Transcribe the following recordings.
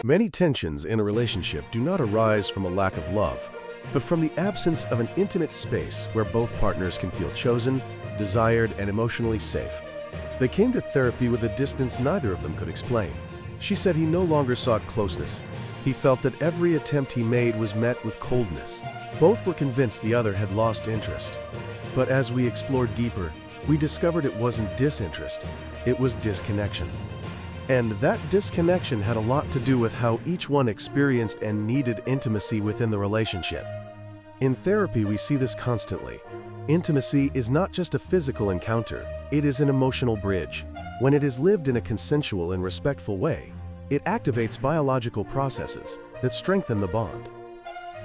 Many tensions in a relationship do not arise from a lack of love, but from the absence of an intimate space where both partners can feel chosen, desired, and emotionally safe. They came to therapy with a distance neither of them could explain. She said he no longer sought closeness. He felt that every attempt he made was met with coldness. Both were convinced the other had lost interest. But as we explored deeper, we discovered it wasn't disinterest, it was disconnection. And that disconnection had a lot to do with how each one experienced and needed intimacy within the relationship. In therapy, we see this constantly. Intimacy is not just a physical encounter, it is an emotional bridge. When it is lived in a consensual and respectful way, it activates biological processes that strengthen the bond.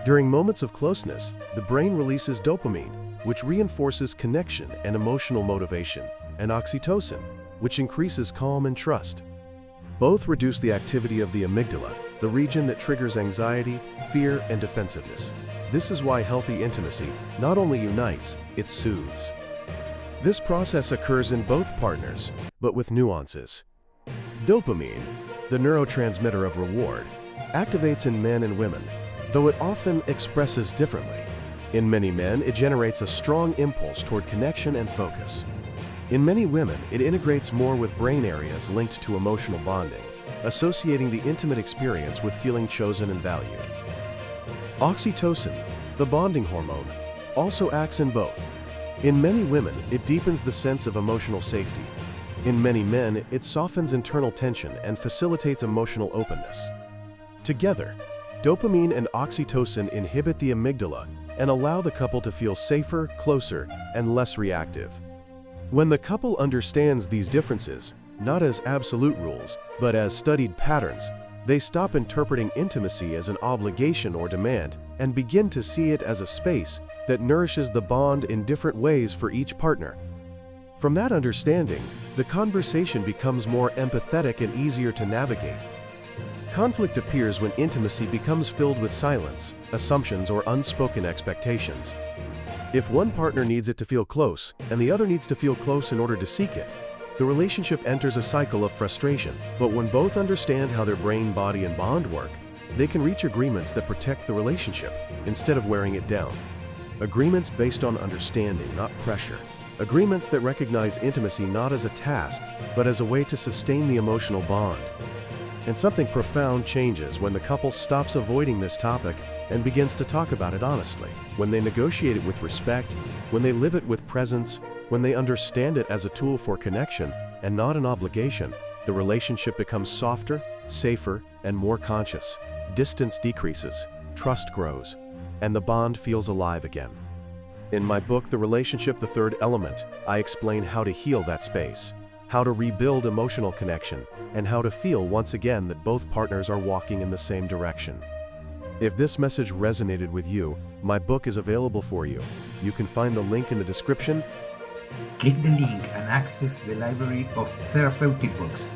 During moments of closeness, the brain releases dopamine, which reinforces connection and emotional motivation, and oxytocin, which increases calm and trust. Both reduce the activity of the amygdala, the region that triggers anxiety, fear, and defensiveness. This is why healthy intimacy not only unites, it soothes. This process occurs in both partners, but with nuances. Dopamine, the neurotransmitter of reward, activates in men and women, though it often expresses differently. In many men, it generates a strong impulse toward connection and focus. In many women, it integrates more with brain areas linked to emotional bonding, associating the intimate experience with feeling chosen and valued. Oxytocin, the bonding hormone, also acts in both. In many women, it deepens the sense of emotional safety. In many men, it softens internal tension and facilitates emotional openness. Together, dopamine and oxytocin inhibit the amygdala and allow the couple to feel safer, closer, and less reactive. When the couple understands these differences, not as absolute rules, but as studied patterns, they stop interpreting intimacy as an obligation or demand and begin to see it as a space that nourishes the bond in different ways for each partner. From that understanding, the conversation becomes more empathetic and easier to navigate. Conflict appears when intimacy becomes filled with silence, assumptions, or unspoken expectations. If one partner needs it to feel close, and the other needs to feel close in order to seek it, the relationship enters a cycle of frustration. But when both understand how their brain, body, and bond work, they can reach agreements that protect the relationship instead of wearing it down. Agreements based on understanding, not pressure. Agreements that recognize intimacy not as a task, but as a way to sustain the emotional bond. And something profound changes when the couple stops avoiding this topic and begins to talk about it honestly. When they negotiate it with respect, when they live it with presence, when they understand it as a tool for connection and not an obligation, the relationship becomes softer, safer, and more conscious. Distance decreases, trust grows, and the bond feels alive again. In my book, The Relationship, the Third Element, I explain how to heal that space, how to rebuild emotional connection, and how to feel once again that both partners are walking in the same direction. If this message resonated with you, my book is available for you. You can find the link in the description. Click the link and access the library of therapeutic books